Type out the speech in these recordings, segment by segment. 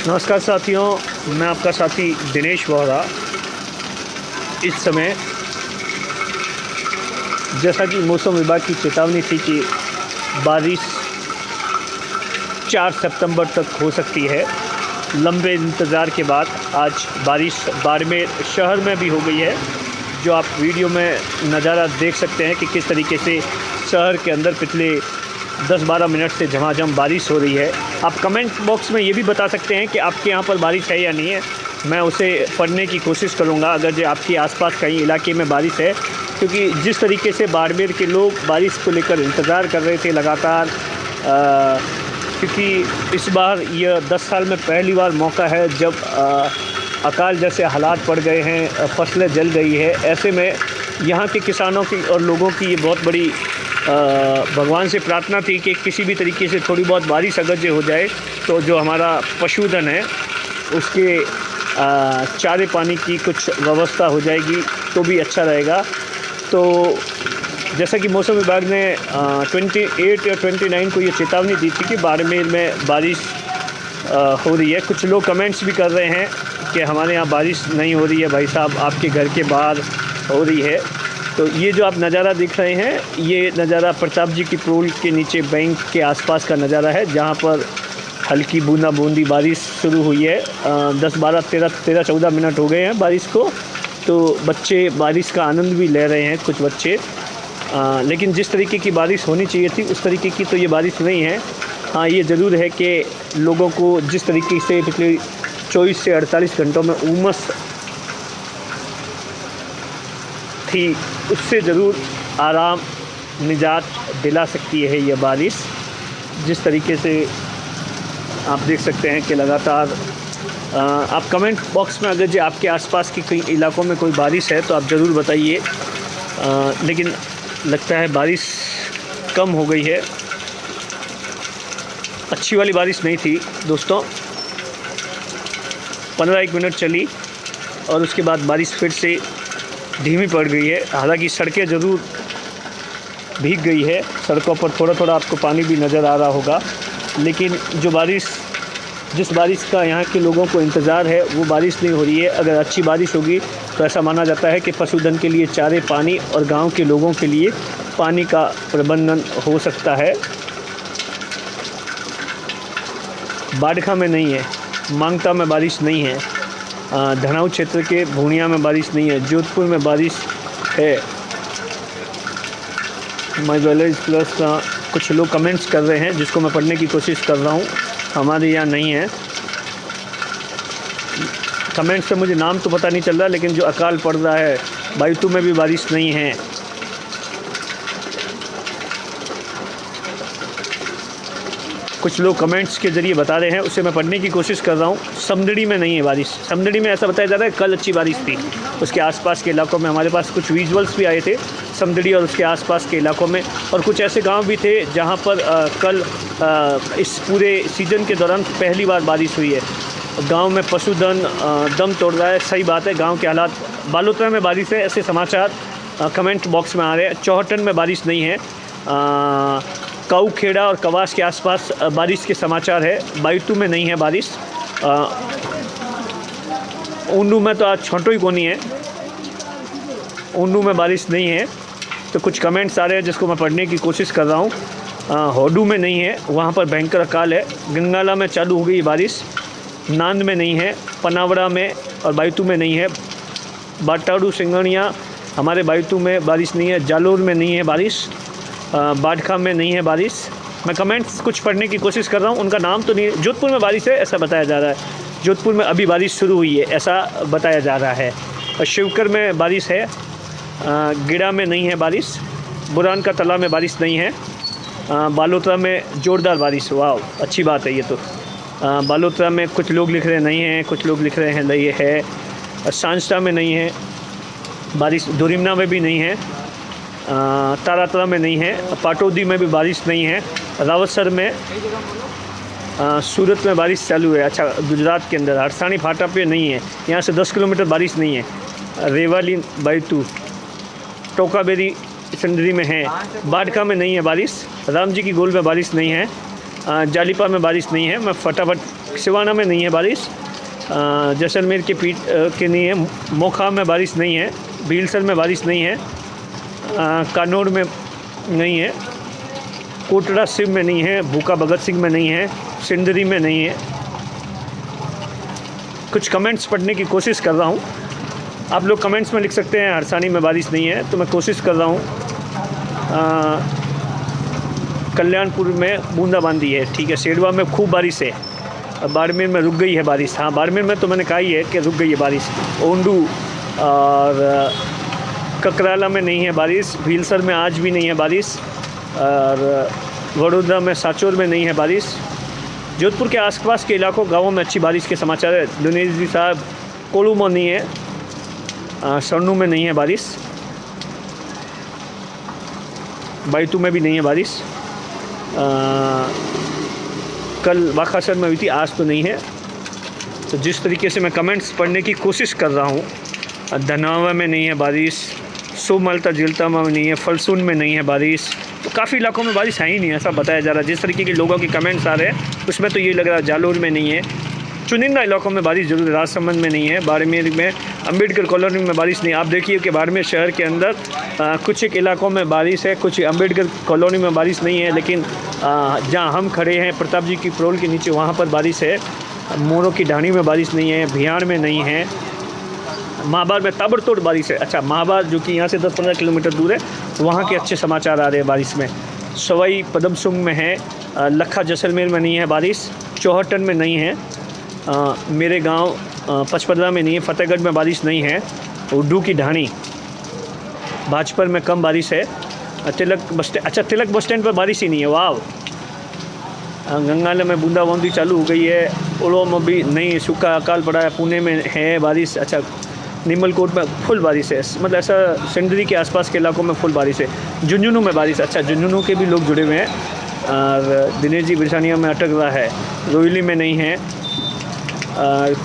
नमस्कार साथियों, मैं आपका साथी दिनेश वोहरा। इस समय जैसा कि मौसम विभाग की चेतावनी थी कि बारिश 4 सितंबर तक हो सकती है, लंबे इंतज़ार के बाद आज बारिश बाड़मेर शहर में भी हो गई है। जो आप वीडियो में नज़ारा देख सकते हैं कि किस तरीके से शहर के अंदर पिछले 10-12 मिनट से झमाझम बारिश हो रही है। आप कमेंट बॉक्स में ये भी बता सकते हैं कि आपके यहाँ पर बारिश है या नहीं है, मैं उसे पढ़ने की कोशिश करूँगा अगर जो आपके आसपास कहीं इलाके में बारिश है। क्योंकि जिस तरीके से बाड़मेर के लोग बारिश को लेकर इंतज़ार कर रहे थे लगातार, क्योंकि इस बार यह 10 साल में पहली बार मौका है जब अकाल जैसे हालात पड़ गए हैं, फसलें जल गई है। ऐसे में यहाँ के किसानों की और लोगों की ये बहुत बड़ी भगवान से प्रार्थना थी कि किसी भी तरीके से थोड़ी बहुत बारिश अगर जो हो जाए तो जो हमारा पशुधन है उसके चारे पानी की कुछ व्यवस्था हो जाएगी तो भी अच्छा रहेगा। तो जैसा कि मौसम विभाग ने 28 या 29 को ये चेतावनी दी थी कि बाड़मेर में बारिश हो रही है। कुछ लोग कमेंट्स भी कर रहे हैं कि हमारे यहाँ बारिश नहीं हो रही है भाई साहब, आपके घर के बाहर हो रही है। तो ये जो आप नज़ारा देख रहे हैं, ये नज़ारा प्रताप जी की पोल के नीचे बैंक के आसपास का नज़ारा है, जहाँ पर हल्की बूंदी बारिश शुरू हुई है। 10, 12, 13, 14 मिनट हो गए हैं बारिश को। तो बच्चे बारिश का आनंद भी ले रहे हैं, कुछ बच्चे। लेकिन जिस तरीके की बारिश होनी चाहिए थी उस तरीके की तो ये बारिश नहीं है। हाँ, ये ज़रूर है कि लोगों को जिस तरीके से पिछले 24 से 48 घंटों में उमस थी उससे ज़रूर आराम निजात दिला सकती है ये बारिश। जिस तरीके से आप देख सकते हैं कि लगातार आप कमेंट बॉक्स में अगर जो आपके आसपास के कई इलाकों में कोई बारिश है तो आप ज़रूर बताइए। लेकिन लगता है बारिश कम हो गई है, अच्छी वाली बारिश नहीं थी दोस्तों। 15-1 मिनट चली और उसके बाद बारिश फिर से धीमी पड़ गई है। हालांकि सड़कें ज़रूर भीग गई है, सड़कों पर थोड़ा थोड़ा आपको पानी भी नज़र आ रहा होगा। लेकिन जिस बारिश का यहाँ के लोगों को इंतज़ार है वो बारिश नहीं हो रही है। अगर अच्छी बारिश होगी तो ऐसा माना जाता है कि पशुधन के लिए चारे पानी और गांव के लोगों के लिए पानी का प्रबंधन हो सकता है। बाड़खा में नहीं है, मांगता में बारिश नहीं है, धनाऊ क्षेत्र के भूनिया में बारिश नहीं है, जोधपुर में बारिश है। माई ज्वेलर्स प्लस कुछ लोग कमेंट्स कर रहे हैं जिसको मैं पढ़ने की कोशिश कर रहा हूँ, हमारे यहाँ नहीं है। कमेंट्स से मुझे नाम तो पता नहीं चल रहा, लेकिन जो अकाल पड़ रहा है, बायतू में भी बारिश नहीं है। कुछ लोग कमेंट्स के ज़रिए बता रहे हैं, उसे मैं पढ़ने की कोशिश कर रहा हूँ। समदड़ी में नहीं है बारिश। समदड़ी में ऐसा बताया जा रहा है कल अच्छी बारिश थी, उसके आसपास के इलाकों में हमारे पास कुछ विजुअल्स भी आए थे समदड़ी और उसके आसपास के इलाकों में। और कुछ ऐसे गांव भी थे जहां पर कल इस पूरे सीज़न के दौरान पहली बार बारिश हुई है। गांव में पशुधन दम तोड़ रहा है, सही बात है। गांव के हालात, बालोतरा में बारिश है ऐसे समाचार कमेंट बॉक्स में आ रहे हैं। चौहटन में बारिश नहीं है। काऊ खेड़ा और कवास के आसपास बारिश के समाचार है। बायतू में नहीं है बारिश। ऊंडू में तो आज छोटो ही कोनी है, ऊंडू में बारिश नहीं है। तो कुछ कमेंट्स आ रहे हैं जिसको मैं पढ़ने की कोशिश कर रहा हूँ। होडू में नहीं है, वहाँ पर भयंकर अकाल है। गंगाला में चालू हो गई बारिश। नांद में नहीं है, पनावड़ा में और बायतू में नहीं है। बाटाड़ू सिंगणिया हमारे बायतू में बारिश नहीं है। जालोर में नहीं है बारिश। बाड़खा में नहीं है बारिश। मैं कमेंट्स कुछ पढ़ने की कोशिश कर रहा हूँ, उनका नाम तो नहीं। जोधपुर में बारिश है ऐसा बताया जा रहा है। जोधपुर में अभी बारिश शुरू हुई है ऐसा बताया जा रहा है। और शिवकर में बारिश है। गिड़ा में नहीं है बारिश। बुरान का तला में बारिश नहीं है। बालोतरा में ज़ोरदार बारिश। वाह, अच्छी बात है ये तो। बालोतरा में कुछ लोग लिख रहे हैं नहीं है, कुछ लोग लिख रहे हैं नहीं है। सांस्टा में नहीं है बारिश, दुरिमना में भी नहीं है, तारातरा में नहीं है, पाटौदी में भी बारिश नहीं है, रावतसर में, सूरत में बारिश चालू है। अच्छा, गुजरात के अंदर हरसाणी फाटा पे नहीं है, यहाँ से 10 किलोमीटर बारिश नहीं है। रेवाली बायतू, टोकाबेरी सिंदरी में है, बाड़का में नहीं है बारिश, राम जी की गोल में बारिश नहीं है, जालीपा में बारिश नहीं है। मैं फटाफट, सिवाना में नहीं है बारिश, जैसलमेर के पीठ के नहीं है, मोखा में बारिश नहीं है, भीलसर में बारिश नहीं है, कानौर में नहीं है, कोटड़ा सिंह में नहीं है, भूखा भगत सिंह में नहीं है, सिंदरी में नहीं है। कुछ कमेंट्स पढ़ने की कोशिश कर रहा हूँ, आप लोग कमेंट्स में लिख सकते हैं हरसाणी में बारिश नहीं है, तो मैं कोशिश कर रहा हूँ। कल्याणपुर में बूंदाबांदी है, ठीक है। सेडवा में खूब बारिश है, बाड़मेर में रुक गई है बारिश। हाँ, बाड़मेर में तो मैंने कहा ही है कि रुक गई है बारिश। ओंडू और ककराला में नहीं है बारिश, भीलसर में आज भी नहीं है बारिश, और वडोदरा में, साचौर में नहीं है बारिश। जोधपुर के आसपास के इलाकों, गाँवों में अच्छी बारिश के समाचार है। दिनेश जी साहब, कोलू में नहीं है, सरनू में नहीं है बारिश, बायतू में भी नहीं है बारिश, कल वाखासर में हुई थी, आज तो नहीं है। तो जिस तरीके से मैं कमेंट्स पढ़ने की कोशिश कर रहा हूँ, धनावा में नहीं है बारिश, सोमलता जिलता में नहीं है, फलसून में नहीं है बारिश, तो काफ़ी इलाकों में बारिश है ही नहीं, ऐसा बताया जा रहा है। जिस तरीके के लोगों के कमेंट्स आ रहे हैं उसमें तो ये लग रहा है जालोर में नहीं है, चुनिंदा इलाकों में बारिश जरूर, राजसमंद में नहीं है, बाड़मेर में, अम्बेडकर कॉलोनी में बारिश नहीं। आप देखिए कि बाड़मेर शहर के अंदर कुछ एक इलाकों में बारिश है, कुछ अम्बेडकर कॉलोनी में बारिश नहीं है, लेकिन जहाँ हम खड़े हैं प्रताप जी की प्रोल के नीचे, वहाँ पर बारिश है। मोरों की ढाणी में बारिश नहीं है, भियाड़ में नहीं है, महाबार में ताबड़तोड़ बारिश है। अच्छा, महाबार जो कि यहाँ से 10-15 किलोमीटर दूर है, वहाँ के अच्छे समाचार आ रहे हैं बारिश में। सवाई पदमसुंग में है, लखा जैसलमेर में नहीं है बारिश, चौहटन में नहीं है, मेरे गांव पचपदरा में नहीं है, फतेहगढ़ में बारिश नहीं है, उड्डू की ढाणी, भाजपा में कम बारिश है, तिलक बस स्टैंड, अच्छा तिलक बस स्टैंड पर बारिश ही नहीं है। वाव। गंगानगर में बूंदाबांदी चालू हो गई है, ओलो में भी नहीं, सूखा अकाल पड़ा है, पुणे में है बारिश। अच्छा, निमलकोट में फुल बारिश है, मतलब ऐसा सिंदरी के आसपास के इलाकों में फुल बारिश है। झुंझुनू में बारिश, अच्छा झुंझुनू के भी लोग जुड़े हुए हैं। और दिनेश जी बिरसानिया में अटक रहा है, रोहिली में नहीं है,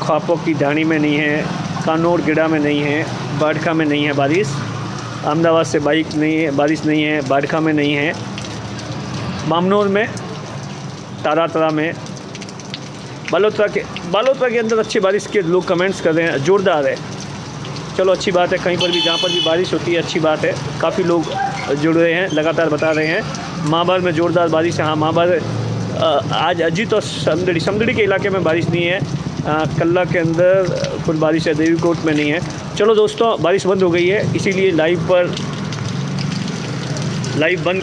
ख्वापों की ढाणी में नहीं है, कानौर गिड़ा में नहीं है, बाड़का में नहीं है बारिश, अहमदाबाद से बाइक नहीं है, बारिश नहीं है, बाड़का में नहीं है, मामनोर में, तारातरा में, बालोतरा के अंदर अच्छी बारिश के लोग कमेंट्स कर रहे हैं, जोरदार है। चलो अच्छी बात है, कहीं पर भी जहाँ पर भी बारिश होती है अच्छी बात है, काफ़ी लोग जुड़ रहे हैं, लगातार बता रहे हैं। महाबार में जोरदार बारिश है। हाँ, महाबार आज अजीत और समदड़ी के इलाके में बारिश नहीं है, कल्ला के अंदर फुल बारिश है, देवीकोट में नहीं है। चलो दोस्तों, बारिश बंद हो गई है, इसीलिए लाइव बंद